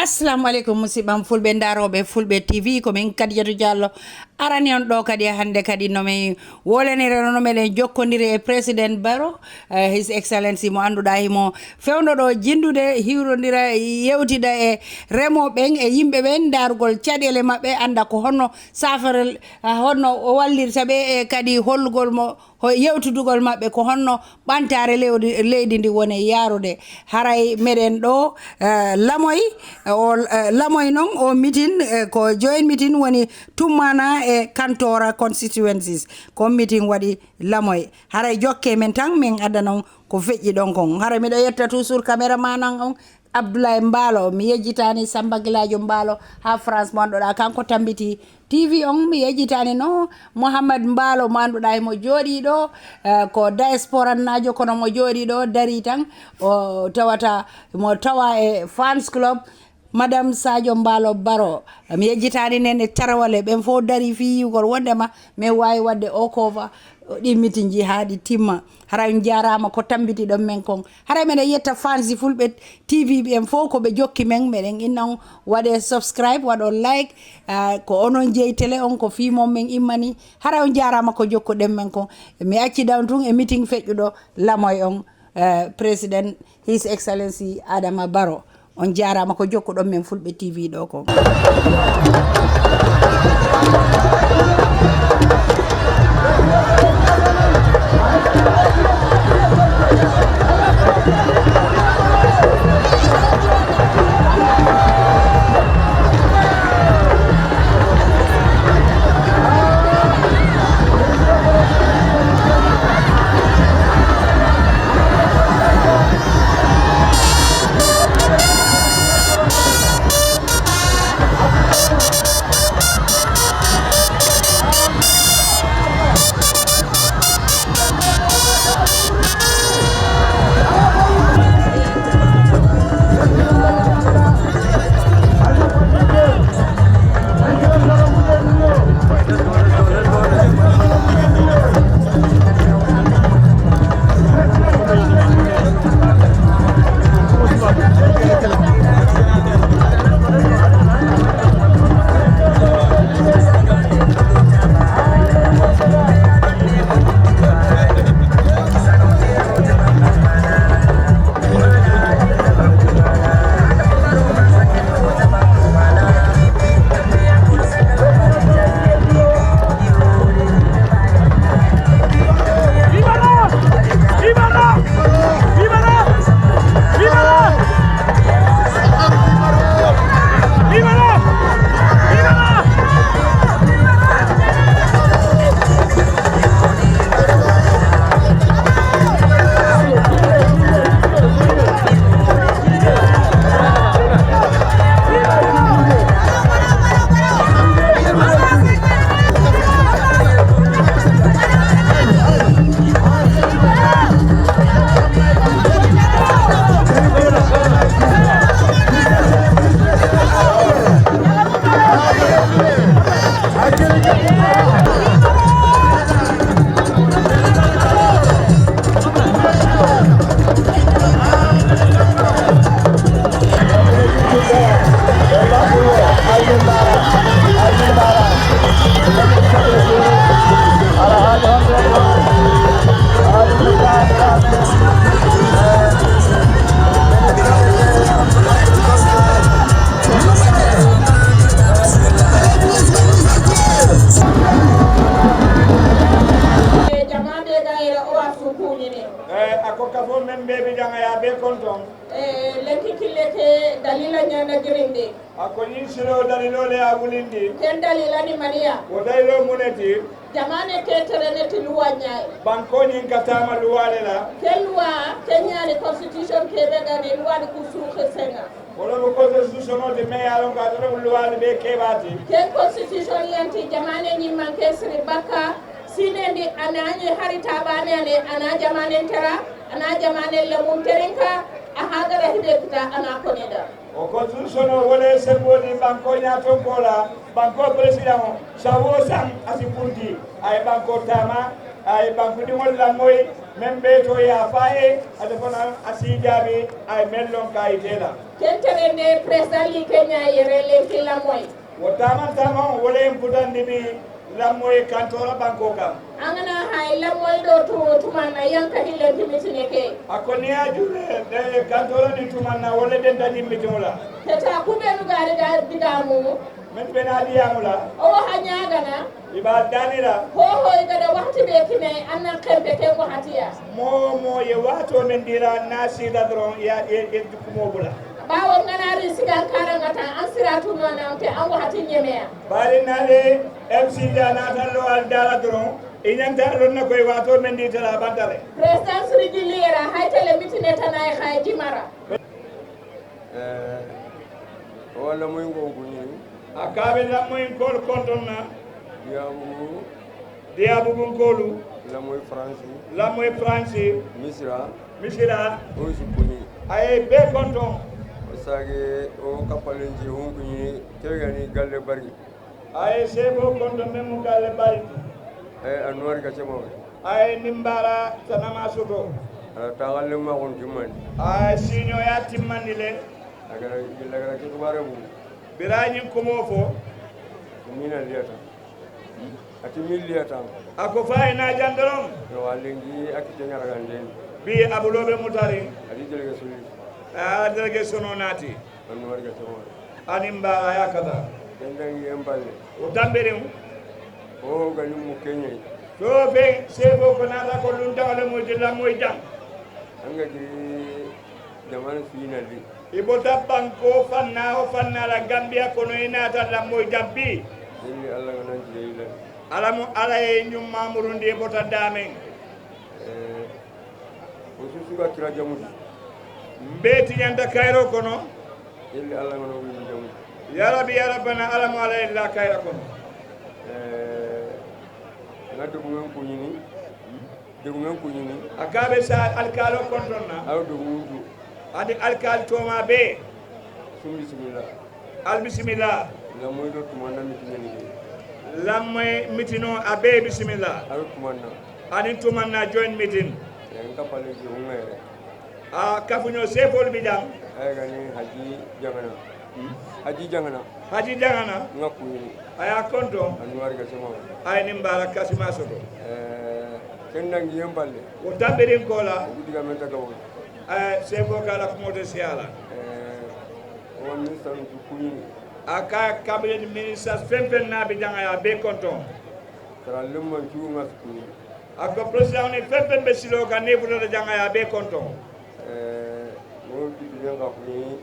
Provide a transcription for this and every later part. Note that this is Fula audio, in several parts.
Assalamu alaikum musibam fulbe ndarobe fulbe TV ko min Kadijatou Diallo arani on do kadi hande kadi no me wolenire no melen jokkondire e president Barrow his excellency mo anduda himo fewndo do jindude hiwrondira yewtida e remoben e yimbe ben dargol cadele mabbe anda ko honno safarel honno wallirta be e kadi hollugol mo yewtudugol mabbe ko honno bantare leydi ndi woni yarude haray meden do lamoy o lamoy non o meeting ko joint meeting woni tummana e kantora constituencies ko meeting wadi lamoy haray jokke men tan min adana ko feƴƴi don kon haray mi do yetta toujours cameraman on Abdoulaye Mbalo mi yejjitani Samba Gilajo Mbalo ha France mo anduɗa kanko tambiti TV on mi yejjitani no Mouhamad Mbalo mo anduɗa mo jooɗi ɗo ko diaspora najo kono mo jooɗi ɗo dari tan o tawata mo tawa e fans club Madame Sadio Mbalo Baro mi yejjitani nene tarawale ɓen fof dari fi yugol wondema mi wawi wadde o cover ɗi meeting ji haɗi timma haray jarama ko tambiti ɗon men kon haray meɗen yetta fansi fulɓe TV ɓen fof koɓe jokki men meɗen innan waɗe subscribe waɗo like ko onon jeeyi télé on ko fimon men immani haray on jarama ko jokkuɗen men kon mi acci down tun e meeting feƴƴuɗo lamoy on président his excellency Adama Barrow on jarama ko jokkuɗon men fulɓe TV ɗo ko jamane ketereneti luwa ñaay bankoñin katama luwale la ke luwa keñani constitution kebe gani luwa di kusuxe senga wala mo constitution de me yalon ga do luwa be kebati ke constitution yanti jamane ñi manke sri baka sinendi anani harita bane ana jamane tera ana jamane le mun terinka ahagara hidekta anakonida o constitution o wole sembodi banko nyaton kola banko president sawo sam asipunti ay banko tama ay banko di wala moy membe to ya fae adefona asijabi ay mellon kayitela kenterende president li Kenya yerele kila moy wotama tama wole imputandi bi la moy kantora banko kam angana hay la moy do to tumana yanka hille timitine ke akoni ajule de kantora ni tumana wole den dani mitimola tata kubenu gari ga digamu men benadi yamula o hanyagana iba danira ho gada waxti be kine anna kembe ke ko hatiya mo ye wato men dira nasi da dron ya e kumo bula bawo ngana risigal karangata ansiratu nona te an waxti nyemeya bari nale MC jana tan lo al dara dron inyanta lon na koy wato men di tala bandale president siriji lira haytele mitine tanay khay jimara wala moy ngoguni akabe la moy kol kontonna diabu kolu la moy France misira o supuni ay be konton sage o kapalenji hunkuni tegani galle bari ay sebo konton memu galle bari anwar ka chemo ay nimbara tanama soto tagalle ma gon timani ay sinyo ya timmani le agara ki bare bu birañi komo fo mina liata ati miliata ako fayna jandorom no walengi akite ngaragande bi abulobe mutari adi jelege suli delege sono nati anwar ka chemo animba ya kada dendangi emballe o tambere o gani mu kenye to be sebo ko nata ko luntawle mo dilla moy jam anga gi zaman finali ibota banko fanna la Gambia kono inata la moy jambi ni alla ngana jeyila alamu ala e nyum mamurundi ibota damen o susu ka kira jamu mbeti nyanda kairo kono ni alla ngana wi jamu ya rabbi ya rabbana alamu ala illa kairo kono ngado ngam ko nyini degu ngam ko nyini akabe sa alkalo kontonna aw do mundu adi alkal toma be sumbi bismillah al bismillah la moy do tumana mitini lamme mitino abe bismillah aw tumana ani tumanna join meeting en kapale ji ngere a kafunyo sefol bidam ay gani haji jangana ngakku ni aya konto anwar ga sama ay nimbara kasima soto kendangi yemballe o tamberin kola diga men tagaw sefo kala ko moto siala o ministre du kuni aka cabinet ministre fempen na bi janga ya be konto kala lemma juuma kuni ako president ni fempen be silo ka ne buto janga ya be konto mo di nga kuni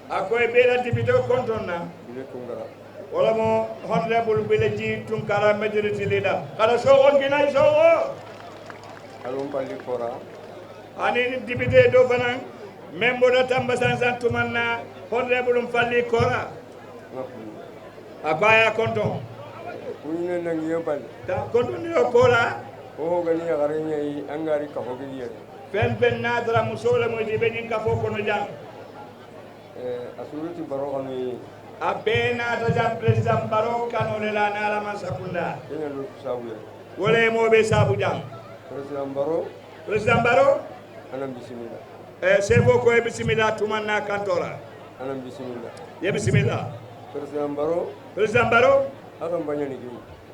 ako e be la dibito konto na ile tungara wala mo honorable bileji tunkara majority leader kala so on ginay so alum palli kora ani dibite do fanan membo da tamba sansan tumanna honorable falli kora ngakku abaya konto kuni ne nangi yemballe ta konto ni kora o gani ya garenya yi angari ka hogi yere fen nadra musola mo di benin ka fo kono jang asurati baro kanu abena ta jam president baro kanu le la na la masakunda kenya do sabuye wole mo be sabu jang president baro anam bismillah sefo ko e bismillah tumanna kantora anam bismillah ye bismillah president baro akam banyani gi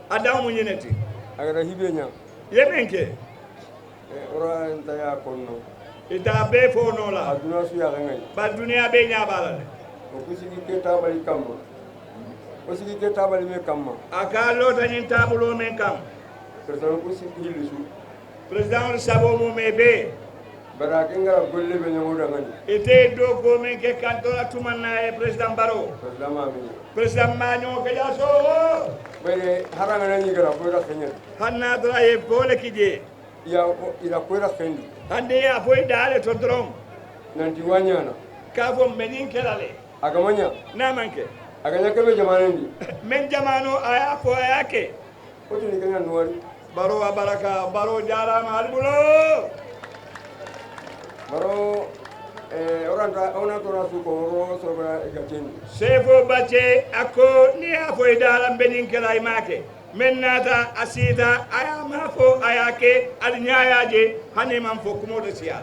adaw mo ñeneti agara hibenya ye benke ora entaya konno ita be fo no la aduna su ya ngai ba dunia be nya bala o kusigi ke tabali kamma o sigi ke tabali me kamma aka lo tanin tabulo men kam president kusigi hilisu president sabo mo me be bara kenga golle be nyamuda ngani ite do go men ke kantora tumanna e president baro president ma nyo ke ja so bere haranga nani gara ko ra kenya hanna dra e bole kije ya ila ko ra kendi hande ya boy dale to drom nanti wanyana ka fo menin kelale agamanya na manke aganya kebe jamanandi men jamano aya fo ayake ko tini kenya nuwari baro baraka baro jarama albulo baro ona tora su ko ro so ba gatin sefo bace ako ni afo idala benin kala imake men nata asita aya mafo ayake al nyaaje hani man fo kumo de siya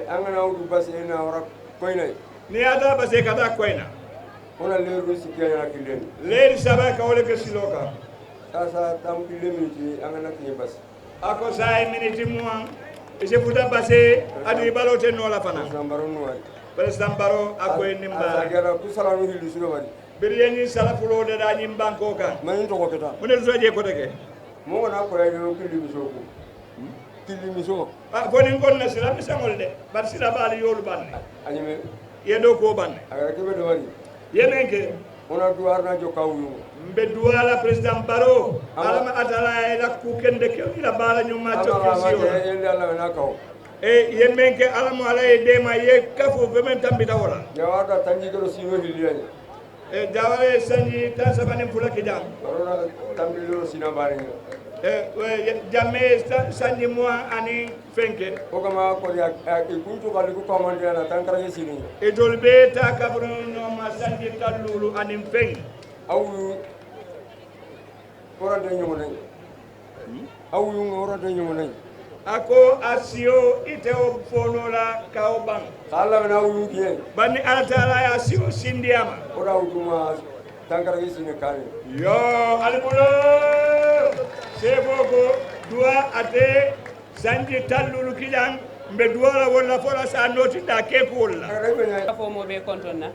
angana udu bas ina ora koina ni ada base kata koina ona leru sikya na kilen leer sabaka wala ke siloka sasa tam kilemiti angana ki bas ako say minute muang ise futa base adi balote no la fana sambaro no wari president baro akoy nimba agara ku salanu hilu sulo wari biriyani salafulo de da nyim banko kan man to ko keta munel soje ko tege mo na ko ayo kilimi so foni gon na sila misangol de bar sila bali yolu banne anyime yedo ko banne agara ke be do wari yenenke ona duwar na jo kawu mbe duwala president baro alama atala ila ku kende ke ila bala nyuma to kisio yende alla na kaw yemenke alama ala de ma ye kafu bemen tambita wala jawada tanji ko sino hiliyani jawale sanji tan sabane fula ki jam barona tambilo sina bari jamme sanji moi ani fenke o kama ko ya kuntu kali ko commande na tankara sini e dolbe ta kabro no ma sanji talulu ani feng awu ora de nyumo nay awu ora de nyumo nay ako asio iteo fonola kaoban kala na awu kiye bani altala ya asio sindiama ora utuma tankara sini kali yo alibulo sefoko dua ate sanji talulu kijan mbe duwala wala fola sa noti da keku wala fo mo be kontonna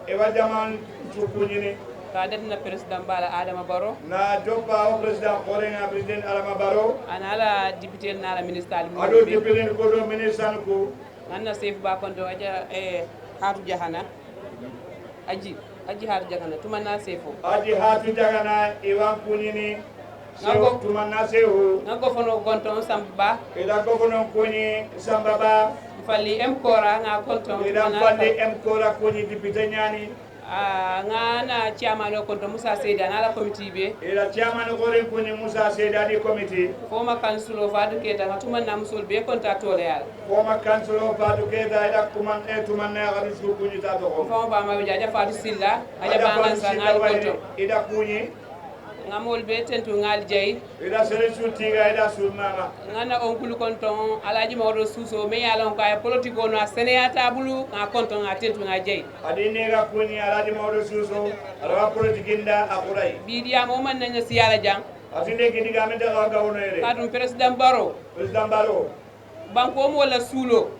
e wa jaman tukunyini ka detna president bala adama baro na jobba o president korenga president adama baro ana ala député na la ministre ado député ko do ministre ko anna sef ba konto aja hatu jahana aji hatu jahana tumanna sefo aji hatu jahana e wan kunyini Sego tumanna sehu ngago fono gonton samba ida gofono kuni sambaba falli kora nga konton ida falli kora kuni député nyani ngana chairman o konto Musa Seydi na la committee be ida chairman ko ren kuni Musa Seydi di committee former councilor Fadu Keta tumanna musul be kontatore yal former councilor Fadu Keta ida tumanna ga su kuni ta do ko former ba ma jaja Fadu Silla aja bangan sa ngal konto ida kuni ngamol be tentu ngal jey ida sere tiga ida mama ngana on kulu konton alaji mawdo suso me yalon ko ay politiko no seneyata bulu nga konton nga tentu nga jey adine ga kuni alaji mawdo suso ala politikinda akurai bidiya mo man nanya siyala jang atinde gidi ga men da ga wono ere kadum president baro banko mo wala sulo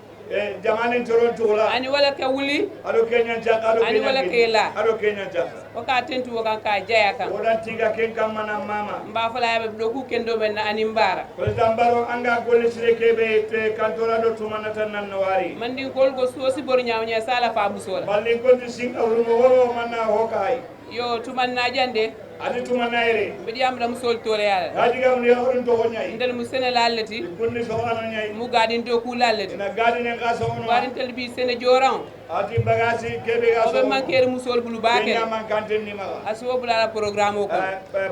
jamane toron tola ani wala ka wuli ado kenyan jat ado ani wala kela ado kenyan jat o ka tentu o kan ka jaya kan odan tiga ken kam mana mama mba fala yabe do ku kendo men ani mbara president baro anga golle sire kebe te kantora do tumana tan nan wari mandi gol go sosi bor nyawnya sala fa busola balli ko sing awru mo wo manna hokai yo tumanna jande adi tumanna ere bidi am dam sol tore yala hadi gam ne horon to nyai ndel mu sene lalati kunni so ana nyai mu gadin do ku lalati na gadin en ka so ono gadin tel bi sene joran ati bagasi kebe ga so be manker mu sol bulu bakel ya man kanten ni mala aso bula programme ko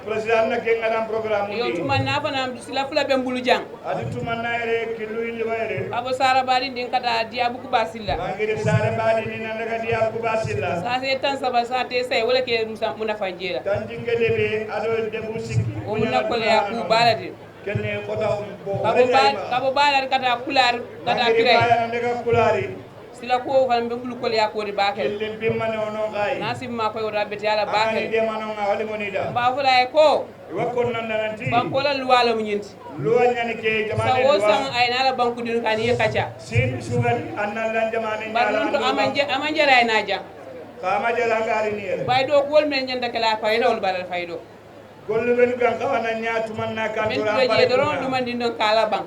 president na ke ngadam programme yo tumanna fa nam sila fula be mbulu jang adi tumanna ere kilu indi wayre abo sara bari din kada dia buku basilla bangire sare bari ni nan daga dia buku basilla sa se tan saba sa te sai wala ke muna fanjela tan dingale be ado de musiki o muna ko ya ku balade kenne kota bo kabo balar kata kular kata kirai kaya daga kulari sila ko fan be mbulu ko ya ko di bakel lim bimmane ono gai nasib ma ko wada beti ala bakel de mano nga wali monida ba fula e ko wakon nan nanti banko la luwala mu nyinti luwa nyani ke jamane luwa sa wosan ay nala banku dinu kan ye kacha sin sugal annan lan jamane nyala to amanje ray naja kama jala ngari ni ele bay do gol men nyanda kala faydo wal balal faydo gollu ben kan kawana nyaatu man na kan to men to je doron dum andi non kala bang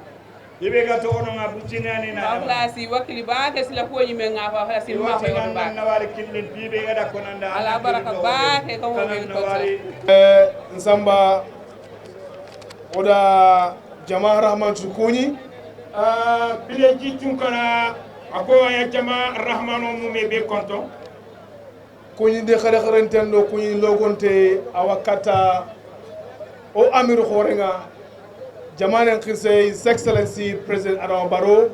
ibe ga to ono nga butinani na ba si wakili ba ga sila ko nyime nga fa si ma fa yon ba na wari killin bibe ga da konanda ala baraka ba ke ko mo be ko nsamba oda jama rahman sukuni bile jitun kana ako ya jama rahmano mu me be konto kuni de khare kharentendo kuni logonte awakata o amiru khorenga jamane khise His Excellency President Adama Barrow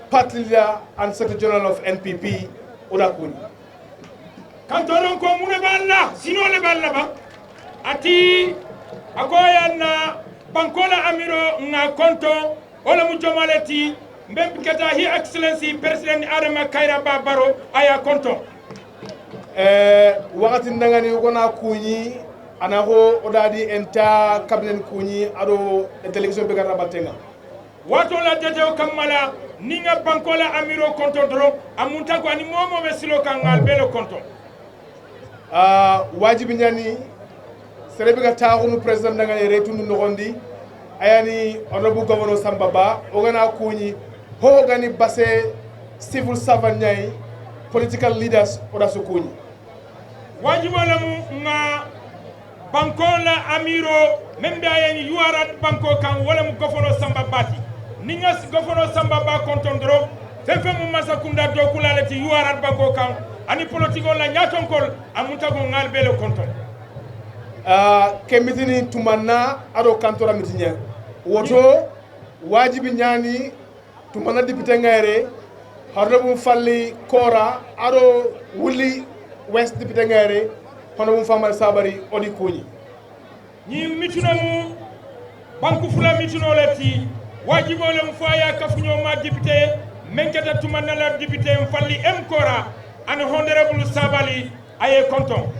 party leader and Secretary General of NPP, Oda Kuni. Kantoron ko mune balla sino le balla ba ati akoya na bankola amiro nga konto wala mu jomaleti mbem kata His Excellency President Adama Kairaba Barrow aya konto wakati ndangani ukona kunyi anako odadi enta cabinet kunyi ado delegation be garna batenga wato la teteo kamala ninga bankola amiro konto dro amunta ko ani momo be silo kangal belo konto wajibi nyani serebe ga taxunu president nga retundu nogondi ayani honorable governor Sambaba ogana kunyi ho gani basse civil servant nyai political leaders oda so kunyi wajibi la mu nga bankola amiro membe ayani yuarat banko kan wala mu governor Sambabati ninga governor Sambaba kontondro fefe mu masakunda dokula leti yuarat banko kan ani politiko la nyatonkol amunta ko ngal belo konton ke mitini tumanna ado kantora mitinya woto wajibi nyani tumanna député ngayre hardo falli kora ado wuli west député ngayre hono famal sabari odi kuni ni mituno mu banku fula mituno leti wajibo le mfaya kafunyo ma député menkata tumanna la député mfalli kora an honorable Sabali aye konton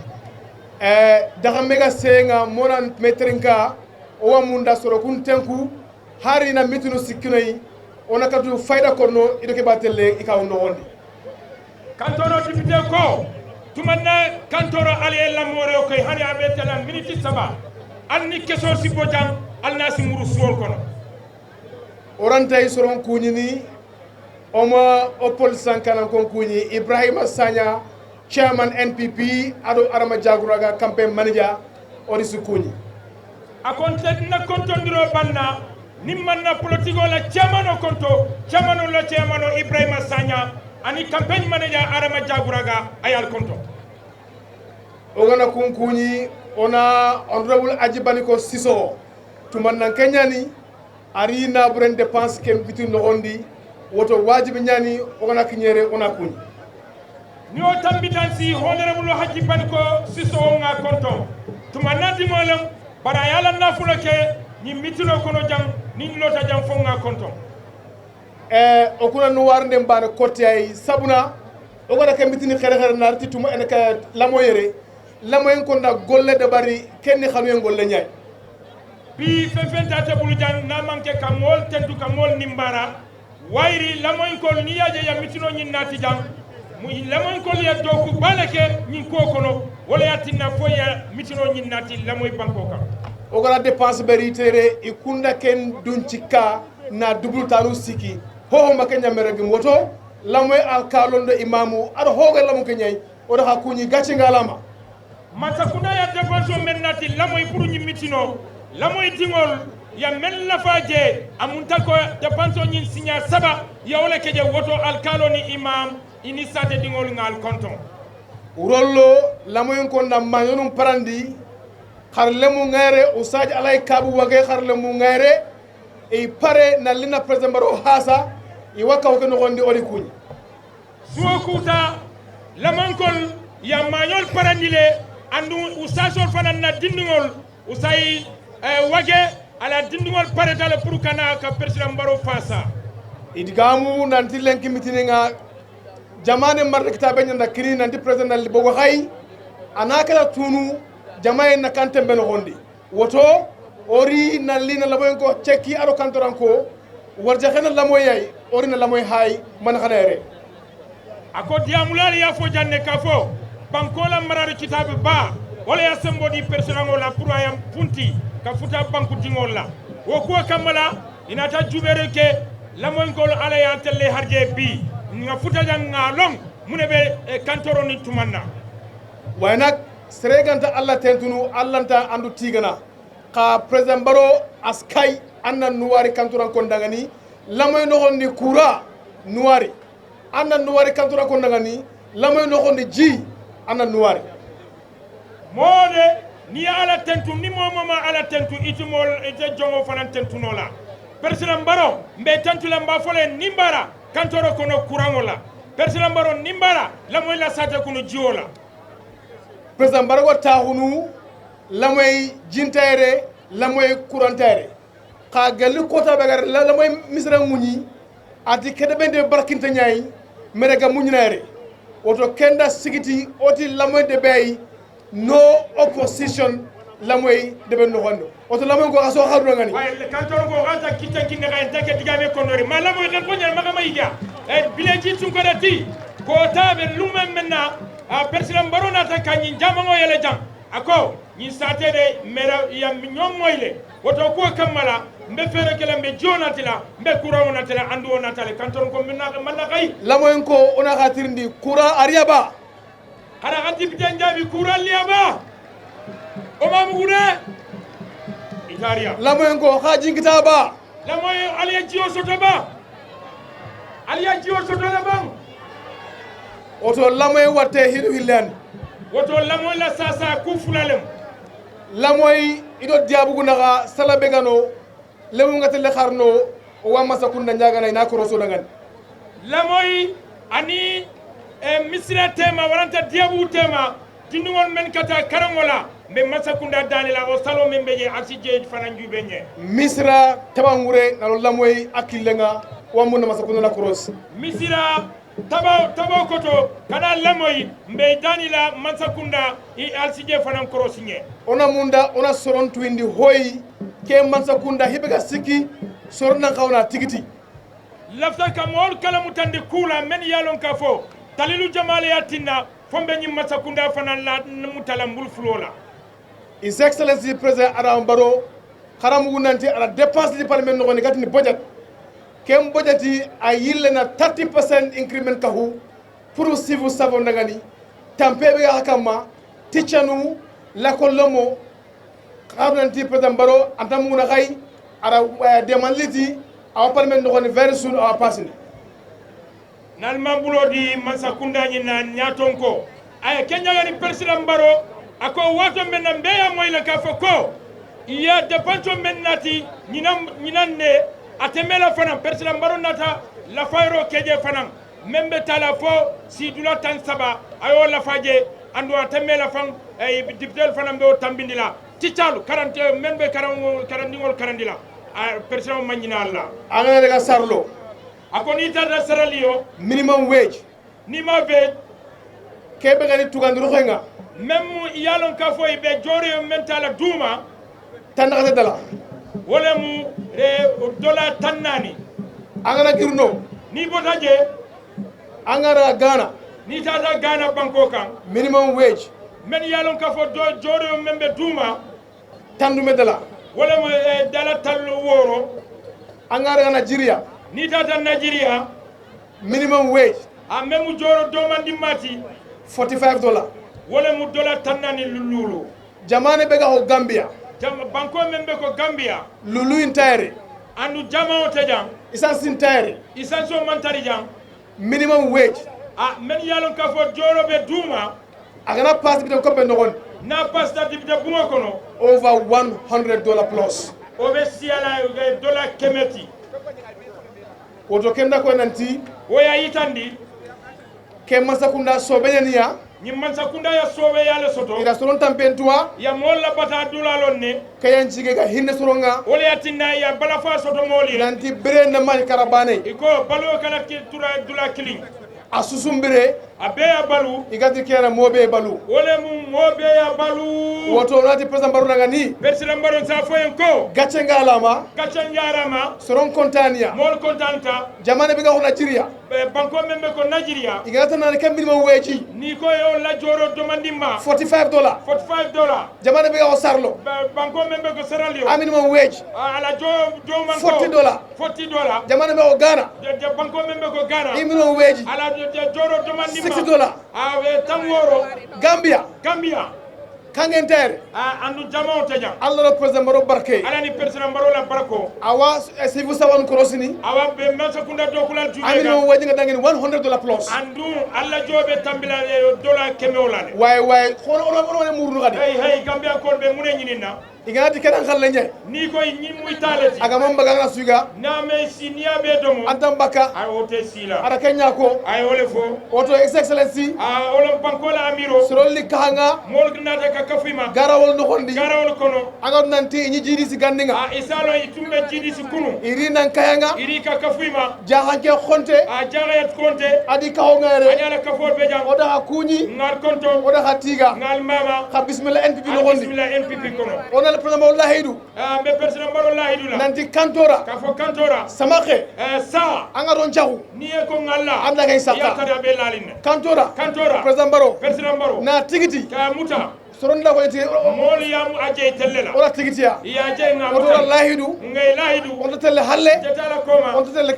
daga mega senga monan metrinka o munda soro kun tenku hari na mitinu sikinoyi ona katu fayda kono idoke batelle ikaw no wondi kantoro député ko tumanna kantoro ali la more ko hani abetela minute saba anni keso si bojang alnasi muru suwol kono orantay soron kunyini Oma Opol Sankana Konkuni, Ibrahima Sanya, Chairman NPP, Ado Arama Jaguraga, Campaign Manager, Orisukuni. A kontet na kontondiro banna, nimmanna politiko la chairman o konto, chairman la chairman o Ibrahima Sanya, ani Campaign Manager Arama Jaguraga, ayal konto. Ogana Konkuni, ona Honorable Ajibaniko Siso, tumanna Kenyani, Arina Buren dépense ken bitu nogondi, woto wajibi nyani ogana kinyere ona kuni ni o tambitansi honorable haji banko siso nga konto tuma nati molam bara yala nafulo ke ni mitino kono jam ni lota jam fo nga konto okuna no warnde mbana kotti ay sabuna ogana ke mitini xere narti tuma en ka lamoyere lamoyen ko nda golle de bari kenni xanu en golle nyaay bi fefenta te bulu jang na manke kamol tentu kamol nimbara wairi lamoy ko ni yaje ya mitino nyin nati jang mu lamoy ko ya doku balake nyin ko kono wala yatinna fo ya mitino nyin nati lamoy banko kam o gala dépense beri tere ikunda ken duncika na dubul tanu siki ho makanya meregi moto lamoy alkalondo imamu ado hoga lamu kenyai o da hakuni gachi ngalama mata kuna ya dépense men nati lamoy pour nyin mitino lamoy tingol ya men lafaje amunta ko dépense nyin signa saba ya wala keje woto alkalo ni imam ini sate dingol ngal konton urollo lamoy ko ndam mayonum parandi xarlemu ngare usaji alay kabu wage xarlemu ngare e pare na lina president baro hasa e wakaw ko no gondi odi kuñ suokuta lamankol ya mayol parandile andu usasol fanan na dindingol usay wage ala dindingol paretale pour kana ka president baro fasa idgamu nanti lenki mitininga jamane marde kitabe nyanda kiri nanti president ali bogo hay anakala tunu jamaye na kante mbeno hondi woto ori na lina lamoy ko cekki aro kantoranko warja xena lamoy yay ori na lamoy hay man xanere ako diamulali ya fo janne ka fo bankola marade kitabe ba wala ya sembo di personango la pour ayam punti ka futa banku dingol la wo ko kamala inata jubere ke lamoy ko ala ya telle harje bi nga futa janga long munebe kantoro ni tumanna waynak sereganta alla tentunu allanta andu tigana ka president baro askay anna nuwari kanturan ko dangani lamoy no honni kura nuwari anna nuwari kanturan ko dangani lamoy no honni ji anna nuwari mode ni ala tentu ni momoma ala tentu itimol ite jongo fanan tentu nola president baro mbe tentu lamba fole nimbara kantoro kono kurangola president baro nimbala la moy la sata kono jiola président barago taxunu lamoy jintaire lamoy courantaire xa galli kota bagar lamoy misra muñi ati kede bende barkinta ñay merega muñinaire woto kenda sigiti oti lamoy de bay no opposition lamoy de ben no hondo woto lamoy ko aso xaru ngani way kantoro ko gata kitta kinne ga entake digame konori ma lamoy xel ko ñal maga mayga e bileji sun ko dati ko tabe lumem menna a president baro nata kanyi jamango yele jam ako ni satede mera ya ñom moyle woto ko kamala mbe fere kala mbe jonatila mbe kurawo natala andu onatale kanton ko minna manna kay lamoy ko ona khatirndi kura ariaba hara ganti bitan jabi kura liaba o mamu gune itaria lamoy ko khaji kitaba lamoy aliya jiyo soto ba aliya jiyo soto la bang oto lamoy watte hidu hillan woto lamoy la sasa ku fulalem lamoy ido diabugu naga sala begano lemu ngatele kharno wa masakunda njagana ina ko roso dangan lamoy ani misira tema waranta diabu tema tinungol men kata karangola mbe masakunda danila o salo men beje asije fanan jubenye misra tabangure nalo lamoy akilenga wa munna masakunda na cross misira taba koto kana lamoy mbe danila masakunda i asije fanan crossinye ona munda ona soron twindi hoy ke masakunda hibega siki sorna khawna tigiti lafta ka mol kala mutande kula men yalon ka fo talilu jamale yatinna fombe nyim masakunda fanan la mutala mbul flola His Excellency President Adam Barrow kharamu nanti ala dépense di parlement no ni gatini budget kem budgeti a yille na 30% increment kahu pour civil savon dangani tampebe ga hakama tichanu la kolomo kharnanti President Barrow antamu na khay ara demanditi awa parlement no ni very soon awa passing nal mambulo di masakunda nyina nyatonko ay kenya gani President Barrow ako wato menna mbeya moyla ka foko iya depanto mennati nyinam ne atemela fana President Barrow nata la fayro keje fana membe tala fo si dula tan saba ayo la faje ando atemela fan ay diptel fana mbe tambindila tichalu 40 membe karandingol karandila President manyina Allah ana daga sarlo ako ni tata saralio minimum wage ni ma be kebe gani tugandu khoynga même yalon ka fo be jore mentala duma tandaka dala wala mu dola tannani angana girno ni botaje angara Ghana ni tata Ghana banko kan minimum wage men yalon ka fo jore membe duma tandu medala wala mu dala tallo woro angara Nigeria ni tata Nigeria minimum wage a même joro domandi mati $45 wala mu dola tannani lulu jamane bega ho Gambia banko membe ko Gambia lulu intire andu jamao tajam essence intire isanso mantari jam minimum wage a men yalon ka fo joro be duma agana pass bitam ko be nogon na pasta dibita bungo kono over $100 plus o be siala dola kemeti woto kenda ko nanti woya yitandi ke masakunda sobenyania ni mansakunda ya sobe yale soto ira soron tampentua ya molla bata dulalon ne kayan cige ga hinne soronga wala yatinna ya balafa soto moli nanti bere na man karabane iko balo kala ki tura dula kilin asusumbire abe ya balu igati kera mobe balu wala mu mobe ya balu woto nati President Barrow ngani President Barrow sa foyen ko gatche ngalama kacha njarama soron kontania mol kontanta jamane biga ho Nigeria banko membe ko Nigeria igata na kam minimum wage ni ko yo la joro domandimba $45 $45 jamane biga ho sarlo banko membe ko saralio a minimum wage ala jo man ko $40 jamane biga ho Ghana banko membe ko Ghana minimum wage ala joro domandimba $60 tangoro Gambia kangentere andu jamao tajam Allah no President Barrow barke ala ni President Barrow la barako awa sivu sawan krosini awa be masakunda dokula jube amino waji nga dangeni $100 plus andu alla jobe tambila dola kemewolane way khono ono murnu gadi hey Gambia ko be mune nyinina igati kedan khalle nye ni ko ni muy talati aga mamba ganga suga na me sinia be domo antam baka ay wote sila ara kenya ko ay wole fo auto excellency wala bankola amiro sorolli kahanga mol gnata ka kafima garawol no hondi garawol kono aga nanti ni jidi si gandinga isalo itumbe jidi si kunu iri nan kayanga iri ka kafima jahanke khonte jagayat konte adi kaho ngare anyala kafol be jam oda hakuni ngal konto oda hatiga ngal mama kha bismillah npp no hondi bismillah npp kono onal président wallahi hidu be president baro lahidu la nanti kantora ka fo kantora samake sa anga don jahu ni e ko ngalla anda kay saka ya tada be laline kantora président baro na tigiti ka muta soronda ko eti mol yamu aje tellela ora tigitiya ya je nga oto lahidu ngay lahidu on telle halle jetala koma on telle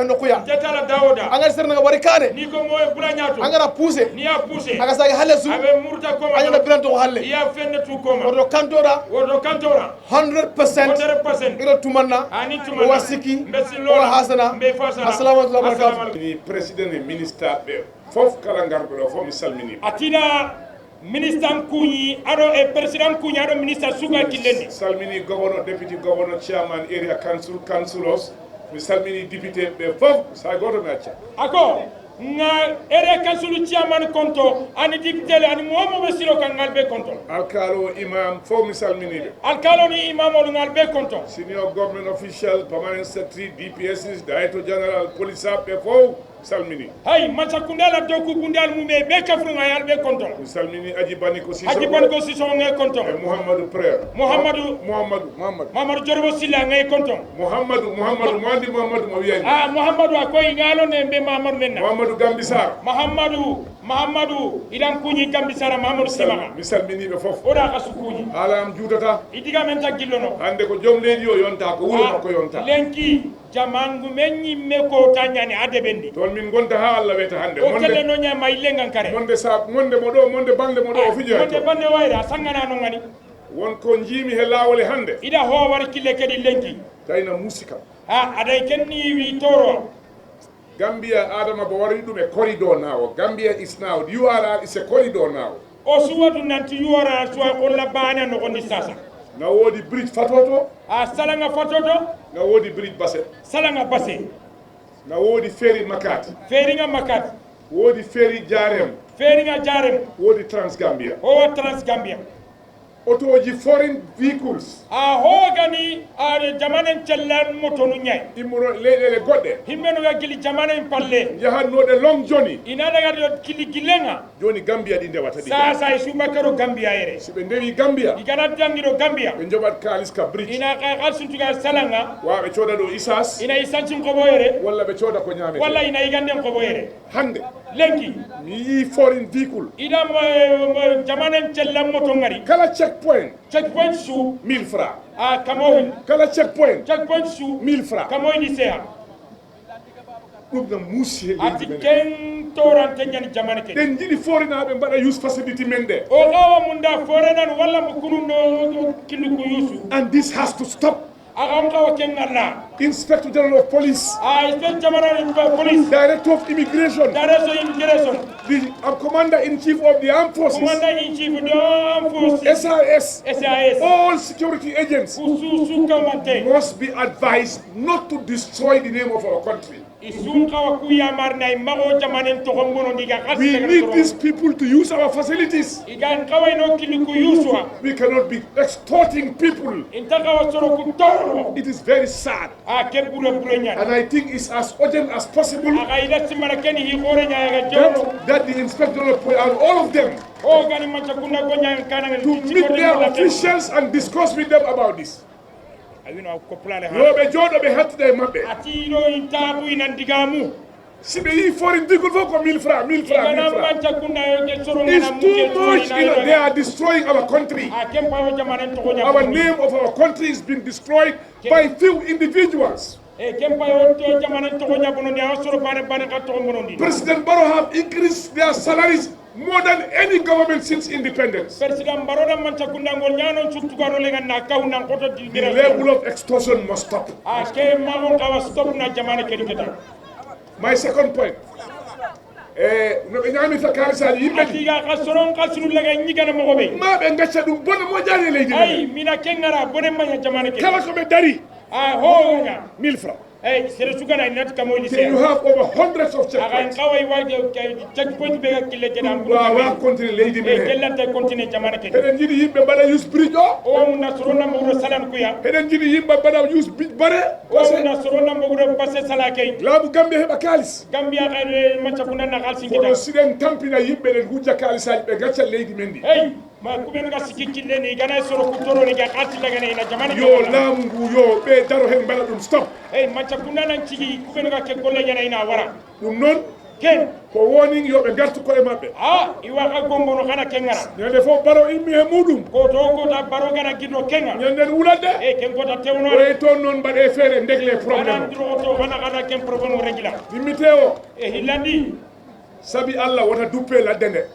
no kuya jetala dawda anga serna nga bari kane ni ko moy bula nyato anga na pousser ni ya pousser aga sagi halle su abe murta koma anga na bilanto halle ya fenne tu koma oto kantora 100% ilo tumanna ani tumanna wasiki mbesilo wa hasana mbe fasana assalamu alaikum wa barakatuh ni president et ministre be fof kala ngardo fo mi salmini atina ministre kuñi ado e president kuñi ado ministre suga kilendi salmini governor deputy governor chairman area councilors mi salmini député be fof sa goto mi acca ako nga area council chairman konto ani député ani momo be siro kan ngal be konto alkalo imam fo mi salmini be alkalo ni imam ol ngal be konto senior government official permanent secretary DPSs director general police be fo salmini hay macha kundala doku kundal mume be kafru ngal be konto mi salmini aji baniko siso ngal konto e muhammadu prayer muhammadu jorbo silla ngal konto muhammadu mandi muhammadu mo wiyani muhammadu akoy ngalo ne be muhammadu menna muhammadu gambisar muhammadu idan kuñi gambisara muhammadu simaga mi salmini be fof oda kasu kuñi alam jutata idiga men tagillono hande ko jom leydi o yonta ko wuro makko yonta lenki jamangu men ñimme ko tañani adebendi toon min gonta ha Allah weta hande o kelle no ñama illengan kare monde mo ɗo monde bande mo ɗo o fijoy monde bande wayra sangana no ngani won ko jiimi he lawole hande ida ho war kille kedi lenki tayna musika aday kenni wi toro Gambia adama bo wari ɗum e corridor now Gambia is now URR is a corridor now o suwatu nanti URR suwa ko labana no gondi sasa na wodi bridge fatoto salanga fatoto na wodi bridge basse salanga basse na wodi ferry makati wodi ferry jarem wodi Transgambia Transgambia otoji foreign vehicles hogani jamanen cellan moto nu ñay imuro leyɗele goɗɗe himmeno ga gili jamanen palle jahannoɗe long journey ina daga do kili gilenga joni Gambia ɗi ndewata ɗi sa e sumakaro Gambia yere siɓe ndewi Gambia igana dangiɗo Gambia ɓe joɓat kalis ka bridge ina ka suntuga salanga waɓe cooda ɗo isas ina isansin kobo yere walla ɓe cooda ko ñamete walla ina iganden kobo yere hande lenki mi yi foreign vehicle ida jamanen cellan moto ngari kala checkpoint su 1000 francs kamohin kala checkpoint su 1000 francs kamohin di seha ɗum na muusi ati ken torante ñani jamane ke ɗen jiɗi forenaɓe mbaɗa use facility men ɗe o ɗawa munda forenan walla mo kununo kindu ko yusu and this has to stop agam ɗawa ken ngalla Inspector General of Police, Director of Immigration, the Commander-in-Chief of the Armed Forces, SIS, all security agents must be advised not to destroy the name of our country. We need these people to use our facilities. We cannot be extorting people. It is very sad. And I think it's as urgent as possible that the Inspector of Police and all of them to meet their officials and discuss with them about this. Si be foreign vehicle for 1000 francs, 1000 francs. It's too much. They are destroying our country. Our name of our country is being destroyed by few individuals. President Barrow have increased their salaries more than any government since independence. The level of extortion must stop. My second point. no ɓe ñamita kalisaji yimɓe atiga ka soron ka sunu laga ñigana mogo ɓe ma ɓe gacca ɗum bone moƴƴani leydi ay mina kengara bone maña jamana ke kala ko ɓe dari a hoga 1000 francs. Hey, sere sugana inat kamoy You have over hundreds of checkpoints. Kawai wajde checkpoint be kille jedam. Wa continue leydi men. Kellante continue jamana ke. Eden jidi yimbe bada use bridge o na sorona mo salan kuya. Eden jidi yimbe bada use bridge bare. O na sorona mo passe sala kay. Labu Gambia heba kalis. Gambia kay macha kuna na kalsin kita. Ko siden tampina yimbe den hujja kalisa be gacca leydi men di. Hey, ma kuben ga sikikille ni gana soro ku toro ni ga kalti laga ni na jamana ke. Yo lamu yo be daro hen bala dum stop. Hey, macha kuna nan cigi kuben ga ke golle yana ina wara. Dum non ken ko warning yo be gartu ko e mabbe. Ah, iwa ka gombono kana kengara. Nyande fo baro immi he mudum. Ko to ta baro gana giddo kenga. Nyande wulade. Ken ko ta tewno. O ton non bade fere ndegle problème. Ana dro to kana ken problème regila. Dimiteo. Hilandi. Sabi Allah wata duppe la dende.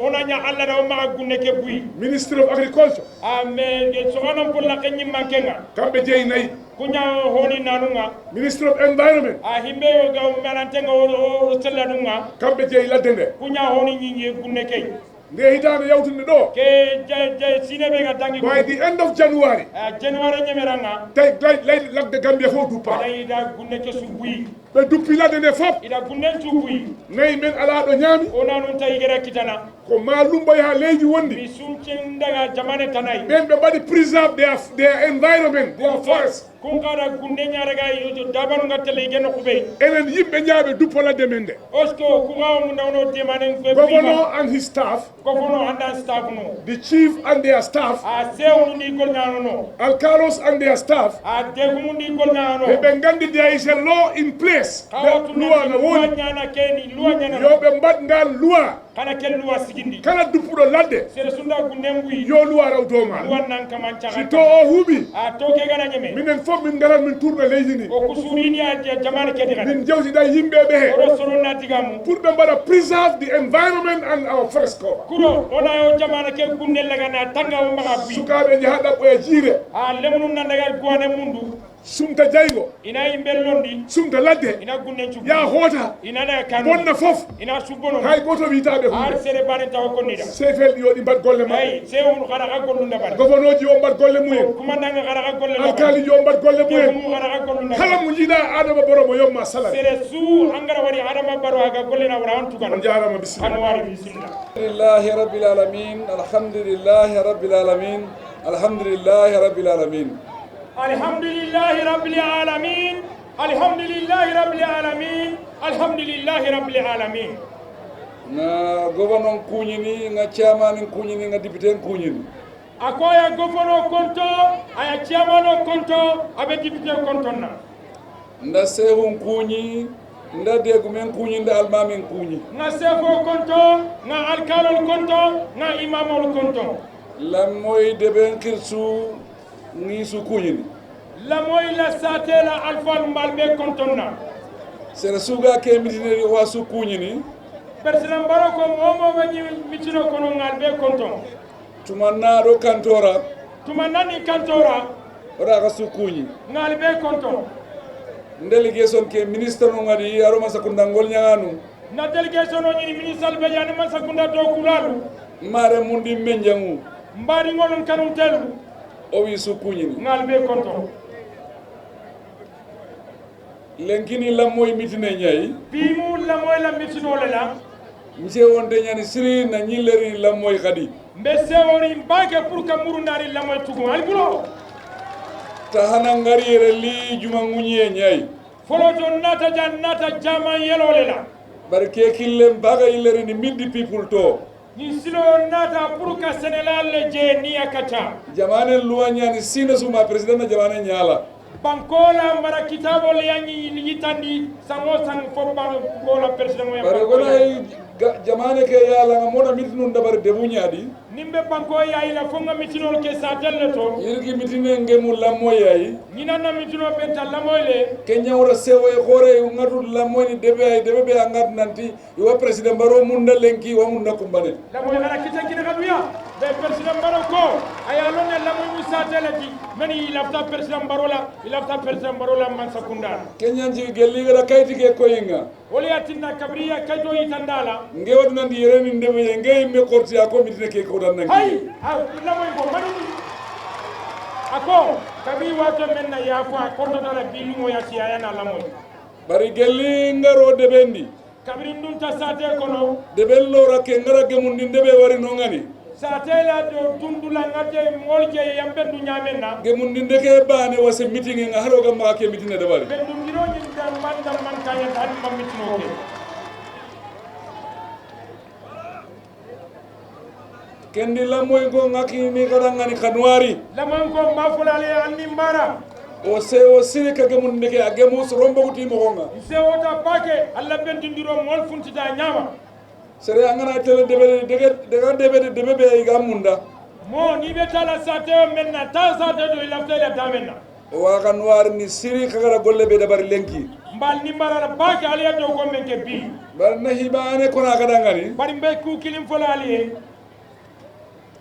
Onanya Allah da ma gunne ke bui. Ministry of Agriculture. Amen. So onon ko la kenyi mankenga. Kambe jey nay. Kunya honi nanunga. Ministry of Environment. Himbe ga malantenga o sellanunga. Kambe jey la dende. Kunya honi nyinyi gunne ke. Nde hitande yawtunde do. Ke sinebe ga dangi. By the end of January. January nyemeranga. Lay lakde Gambia fo dupa. Lay da gunne ke subui. Be duppi la dende fop. Ida gunne subui. Nay men ala do nyami. Ona non tay gera kitana. Ko malumba ya leydi wondi. Bi sumcin daga jamane tanay. Ben be badi preserve their environment, their forest. Kun kara gunne nyaaraga yo dabanu ngatele geno kubey. Enen yimbe nyaabe dupola demende. Osko ku gawo mu ndawno demanen ko Governor and his staff. Governor and his staff no. The chief and their staff. Sewu ni gol no. Alcalos and their staff. Degu ni gol no. Bengandi there is a law in place. Luwa na woni. Nyana keni luwa nyana. Yo be mbadngal luwa. Kana kel luwa sigindi. Kala dupudo ladde. Sere sunda gunnembui. Yo luwa raw doma. Luwa nan kamancha. Si to o hubi. To ke gana nyeme. Minen fo min ngaran min tourna leydi ni. O kusurini a jamane ke diga. Min jewsi da yimbe be he. Oro soro na digamu. Pour be mbada preserve the environment and our forest cover. Kuro ona yo jamane ke gunne laga na tanga o maga bi. Sukabe jahada ko e jire. Lemnu nan daga guane mundu. Sumta jaygo. Ina yimbe londi. Sumta ladde. Ina gunne chubu. Ya hota. Ina daga kanu. Bonna fof. Ina subono. Hay goto witabe hu. Sere bane taw ko nida. Sefel yo di mbad golle ma. Ay sewu xara ka gollu ndabal. Gouverneur ji o mbad golle muyen. Commandant xara ka golle ndabal. Alkali yo mbad golle muyen. Mu xara ka gollu ndabal. Kala mu jida adama boromo yomma sala. Sere su angara wari adama baro aga golle na wara on tugan. Jarama bismillah. Anwar bismillah. Alhamdulillahi rabbil alamin. Alhamdulillahi rabbil alamin. Alhamdulillahi rabbil alamin. Alhamdulillahi rabbil alamin. Alhamdulillahi rabbil alamin. Alhamdulillahi rabbil alamin. Na governor kunyini nga chairman kunyini nga deputy kunyini. Akoya governor konto, aya chairman konto, abe deputy konto na. Nda sehu kunyi, nda degumen kunyi, nda almamin kunyi. Nga sehu konto, nga alkalol konto, nga imamol konto. Lamoy deben kirsu ngisu kunyini. Lamoy la satela alfal mbalbe konto na. Sere suga ke mitineri wasu kunyini. President Baroko momo wenyi mitino kono ngalbe konto. Tumanna do kantora. Tumanna ni kantora. Ora ka sukunyi. Ngalbe konto. Delegation ke minister no ngadi aroma sakunda ngol nyanganu. Na delegation no ni minister be yani masakunda do kulalu. Mare mundi menjangu. Mbari ngolon kanum telu. O wi sukunyi ni. Ngalbe konto. Lenkini la moy mitine nyai. Bimu la moy la mitino lela. Mse wonde nyani siri na nyileri la moy khadi. Mbese wori mbake pour ka murundari la moy tugu albulo. Tahana ngari reli juma ngunye nyai. Folo ton nata jama yelo lela. Barke kille mbaga yileri ni mindi people to. Ni silo nata pour ka Senegal le je ni akata. Jamane luanya ni sina suma president na jamane nyala. Bankola mara kitabo le yanyi yitandi sango sang fo bankola president mo bare gona jamane ke yala ngamona mitinu ndabar debunyadi nimbe banko yayi la fonga mitinol ke satelle to yirgi mitine ngemu lamo yayi nyina na mitino benta lamoyle kenya wora sewo e gore ngatu lamo ni debe be ngat nanti yo president baro mun na lenki wa mun na kumbane lamoy gara kitan kina kaduya be president baro ko ayalon la mo satelati mani lafta president barola man sakunda kenyanji gelli gara kayti ke koyinga woli atinna kabriya kayto itandala nge wadna ndi yereni ndeme nge me korti ako mitine ke ko dan nangi hay la moy ko mani ako kabi wato menna ya fa korto dala bilumo ya siya na la moy bari gelli ngaro debendi kabri ndun ta sate kono debello rake ngara gemundi ndebe wari no ngani satela do tundula ngate molje yambe du nyamenna gemundi ndeke bane wase meeting nga haro gam ke meeting de bari ben dum diro nyi dan man kaya tan mam meeting oke kendi la moy go ngaki ni kada ngani kanwari lamon ko mafulale andi mbara o sini ka gemundi ndeke a gemu so rombo guti mo gonga se wota bake alla ben dindiro mol funtita nyama sere angana tele debe be gamunda mo ni be tala sate menna ta sate do ilaftela tamenna o wa kanwar ni siri kagara golle be dabar lenki mbal ni mbara bake aliya do ko men ke bi bar na hibane kona kada ngani bari mbay ku kilim folali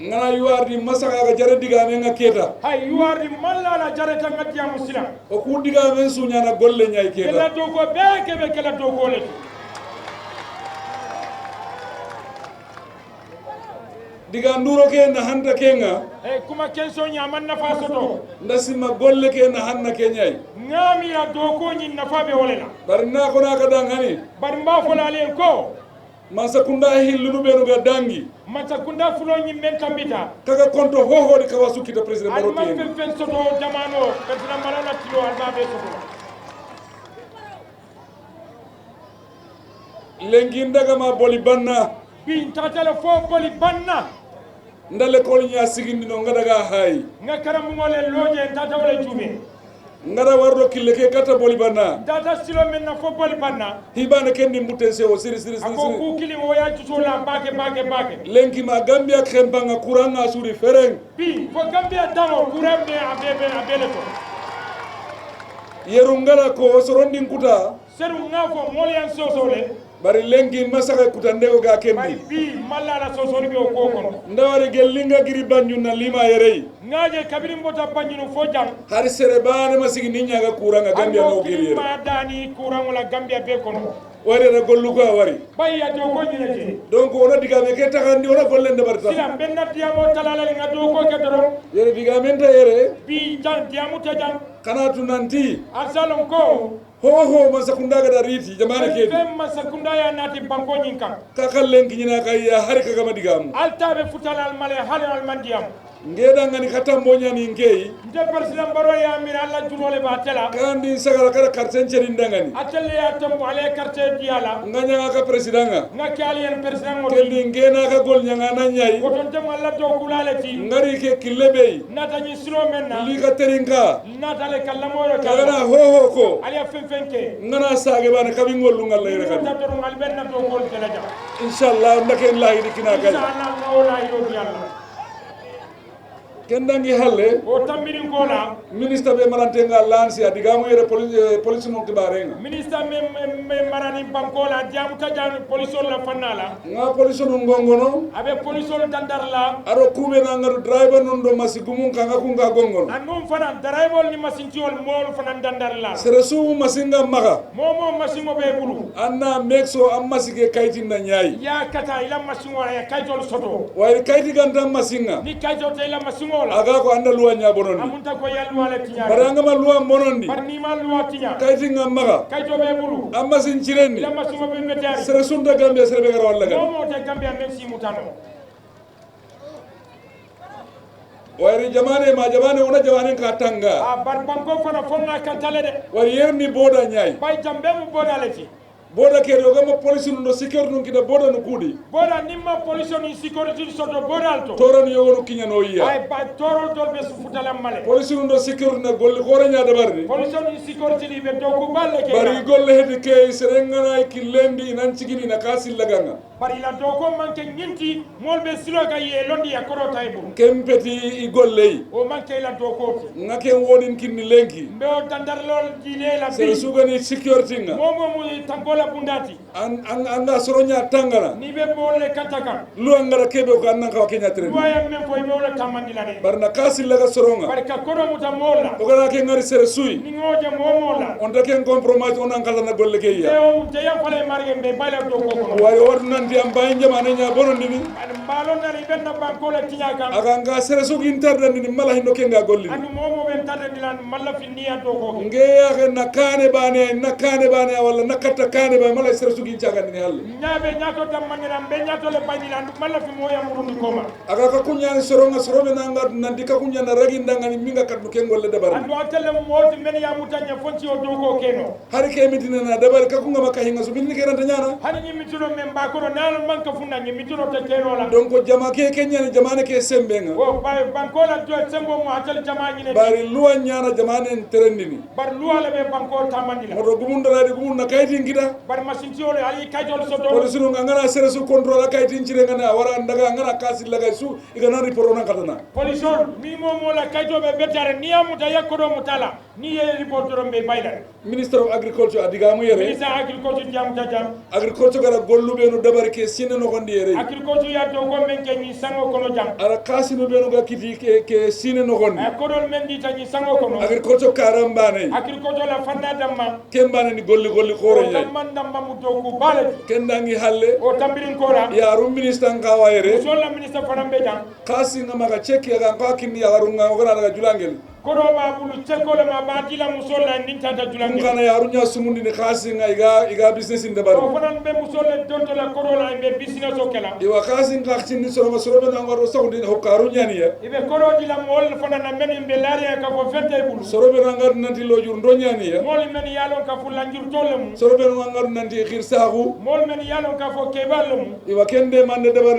ngana yuardi masaka ga jare diga men nga keta hay yuardi malla la jare tan ngati musila o ku diga men sunya na golle nyay keta kala do ko be kala do ko le diga nduro ke na handa kenga kuma kenso nyaman nafa soto ndasima golle ke na hanna kenyay ngami ya do ko nyin nafa be wolela bar na ko na kada ngani bar mba folali ko masakunda hillu be no ga dangi masakunda fulo nyi men tambita kaga konto ho di kawasuki to president barote al man fen soto jamano president marana tilo alba be soto lengi ndaga ma boli banna bi tatale fo boli banna ndale ko nya sigindi no ngadaga hay ngakara mu ngole loje tata wala jume ngara wardo kille ke kata boli banna tata silo men na fo boli banna hibane kendi mutense o siri ako ku kili o ya tutola bake lengi ma gambia khembanga kuranga suri fereng bi fo gambia damo kurambe abele ko yeru ngara ko sorondi kuta seru ngafo molian sosole bari lengi masaka kutande o ga kendi bi mallala sosori be o ko kono ndawari gellinga giri banju na lima yerei ngaje kabiri mbota banju fo jam har sere bane masigi ninya ga kuranga gambia no giri ma dani kurango la gambia be kono wari na gollu ko wari bay ya do ko nyete donc ona diga me ke takandi ona golle nde barta silam benna diamo talala nga do ko ke doro yere diga men ta yere bi jan diamu ta jan kana tunanti arsalon ko ho masakunda ga dariti jamana ke fem masakunda ya nati banko nyinka ka kallen kinyina kay ya har ka gama digamu altabe futala al male halal mandiam ngeda ngani katambo nyani ngey nde president baro ya mir alla junole ba tela kandi sagara kala karten ceri ndangani atelle ya tambo ale carte diala nganya ka presidanga ngaki alien president mo kendi ngena ka gol nyanga na nyai ko ton tam alla do kulale ti ngari ke killebe nata ni silo menna li ka terinka nata le kallamo yo kala ho ko ali fenfenke ngana sage bana kabi ngollu ngalla yere kan ta do ngal benna do gol tela ja inshallah ndaken lahi dikina kay inshallah ngawla yo yalla kendangi halle o tambirin ko la ministre be marantenga lansi adigamu yere police mo kibarenga ministre me marani bankola diamu ta jan police la fanala nga police no ngongono abe police dandar la aro kube na ngaru driver non do masigumun kanga kunga gongono anum fana driver ni masintiol mol fana dandar la seresu masinga maga momo masingo be bulu anna mexo am masige kayti na nyai ya kata ila masingo ya kaytol soto way kayti ganda masinga ni kayto te ila masingo aga ko anda luwa nya bonondi amunta ko yalu wala tinya baranga ma luwa bonondi bar ni ma luwa tinya kayti ngamaga kayto be bulu amma sin cirenni ila masingo be metari sere sunda gambia sere be gara walla gal momo te gambia merci mutano wayri jamane ma jamane wona jamane ka tanga a bar banko fana fonna kan tale de wari yerni boda nyai bay jambe mu boda leti boda ke do gama police no security no kita boda no kudi boda nimma police ni security soto boda alto toran yo no kinya no iya ay ba toro dol be su futala male police no security na golle gore nya dabarni police ni security li be to ko balle ke bari golle hedi ke serengana kilendi nan cigini na kasil laganga bari la doko manke nyinti molbe silo ga ye londi ya koro taybu kempeti igolley o manke la doko ngake wonin kinni lenki mbe o dandar lol dile la sere sugani security nga momo mu tambola bundati anga soronya tangana ni be bolle kataka lu angara kebe ko annan ka kenya tere waya men koy be wala tamandi la de barna kasi laga soronga bari ka koro muta mola o gana ke ngari sere suy ni ngoje momola on ta ken compromise on ankala na golle ke ya o te ya fale marge be bala doko ko wayo ordinanti am bayin jamane nya bonondini mbalo na benna banko la tinya kan aga nga sere sug interdani ni mala hindo kenga golli anu momo ben tade dilan malla finniya doko nge ya ke nakane bane wala nakata kane ba mala sere sug inchaga ni halle ñaabe ñaato dammanira mbe ñaato le bañila ndu malla fi moya murundi koma aga ka kunyani soronga sorobe nanga nandi ka kunyana ragi ndangani minga kaddu kengolle dabar andu atele moti men ya mutanya fonci o doko keno hari ke mitina na dabar ka kunga maka hinga so binni ke ranta nyana hani ñi mitino men ba ko nal manka funna ñi mitino te keno la donc jama ke kenyani jamane ke sembenga o banko la do sembo mo atel jama ñi ne bari luwa nyana jamane terendini bar luwa le be banko tamandi la moto gumunda radi gumunna kayti ngida bar masintiyo le ali kaytol so do police no ngana sere su control kayti ngire ngana wara ndaga ngana kasi laga su igana report on katana police mi mo la kayto be betare ni amuta yakodo mutala ni ye report do be bayla minister of agriculture adiga mu yere minister agriculture jam jam agriculture gara gollube no dabari ke sinne no gondi yere agriculture ya do ko men ke ni sango kono jam ara kasi no be no ga kiti ke sinne no gondi kodol men di tani sango kono agriculture karambane agriculture la fanna damma kembane ni golli koro o man damma mu do ko bale kendangi halle o tambirin kora ya rum minister ngawa yere so la minister fanambe jam kasi ngama ga cheki ga ka kinni ya runga ogana daga julangel koro ba bulu cekole ma batila musolla nintata julangel kana ya runya sumundi ni kasi nga iga business in dabar o fanan be musolle donto la korola be business o kala iwa kasi nga xini soro soro na ngaro sawdi hokkaru nyani ya ibe koro dila mol fanana men be lari ka ko fete bulu soro be ngar nanti lojur ndo nyani ya mol men yalon ka fu lanjur tolem soro be ngar nanti khir sahu mol men yalon ka fo kebalum iwa kende mande dabar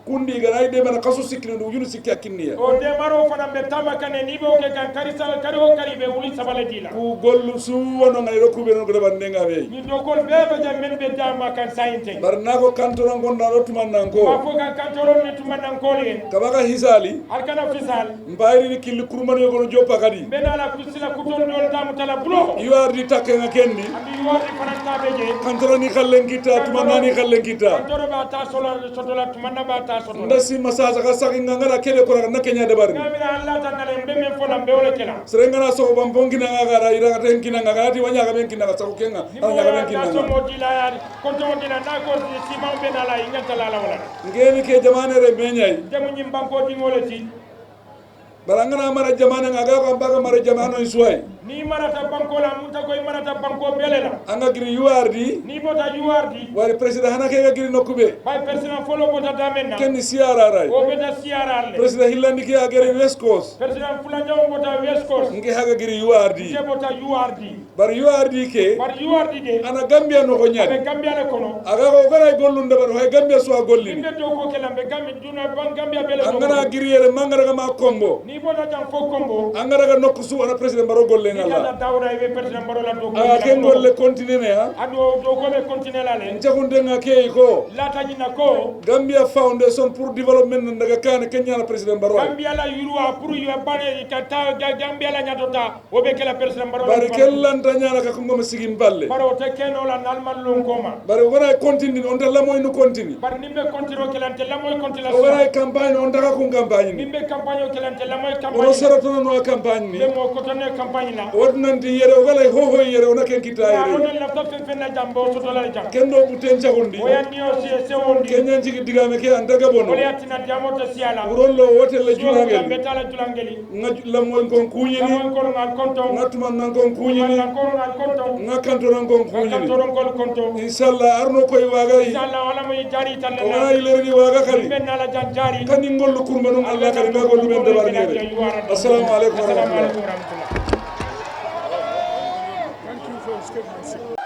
kundi ga ay de man kasu sikri ndu yunu sikki akinni ya o de maro fanan be tamakane ni be o ke kan karisal kari o kari be wuli sabale dila ku gollu su wono ngai roku be no dabar nenga be ni do kol be be jam men be dama kan sayinte barna ko kantoron gonda do tumannan ko ma fo kan kantoron ni tumannan ko le kabaga hisali alkana fisal mbayri ni killi kurman yo gono joppa kadi benala kusila kutol dol tamu tala bulo yuardi takke nga kendi andi yuardi fananta be je kantoron ni khallen kita tumanna ni khallen kita kantoro ba ta sola sotola tumanna ba ta sotola ndasi masasa ka saki nga ngara kele ko na kenya dabar ni ngamira allah tan ngale be men folam be wala kela serenga so bambongi na ngara ira ga tenki na ngara ti wanya ga benki na sa ko kenga anya ga benki na so modila ya konto modila na ko si ma be na la ingata la wala ngeni ke jamane re benyai jamu nyim banko di ngolati barangana mara jamane ngaga ko ambaga mara jamano iswai ni marata banko la munta koy marata banko belela anga giri yuardi ni bota yuardi wari president hanake ga giri nokube bay president folo bota damenna kenni siara ray o beta siara le president hillandi ke ga giri west coast president fulanja o bota west coast nge haga giri yuardi ke bota yuardi bar yuardi ke bar yuardi de ana gambia no ko nyaade be gambia le kono aga ko gara gollunde bar hay gambia so golli ni be do ko kelam be gambia duna ban gambia bele angana giri yele mangara ga ma kombo ni bota jam fo kombo angara ga nokku su ana president baro golle ngala dawra be president baro la do ko ken golle continue ne ha ado do ko be continue la le njagunde nga ke ko lata nyina ko gambia foundation pour development ndaga kan kenya na president baro gambia la yurwa pour yu bane ka ta gambia la nyatota o be kala president baro bari kellanta nyana ka ko ngoma sigim balle baro te keno la nalmal lon koma bari wona continue on dalla moy no continue bari nimbe continue kelante la moy continue o wona campagne on daga ko campagne nimbe campagne kelante la moy o campagne sarato no campagne ni mo ko tonne campagne la wonnanti yere o gala ho ho yere on ken kita ya on yere la tafin fenna jambo so to la jam kendo buten jagondi o yanni o se wondi kenya jigi digame ke andaga bono o yatina diamo to siala urollo wotel la julangeli julangel betala julangeli ngaj lamol kon kunyini lamol kon ngal konto ngatuma nan kon kunyini ngal kon ngal konto ngakanto nan kon kunyini kanto ron kol konto inshallah arno koy waga inshallah wala mo jari tan o wona ilerni waga kadi ben nala jari kani ngollu kurmanum allah kadi nga gollu men dabar ngere assalamu alaikum wa rahmatullahi wa rahmatullah. Thank you for your statement.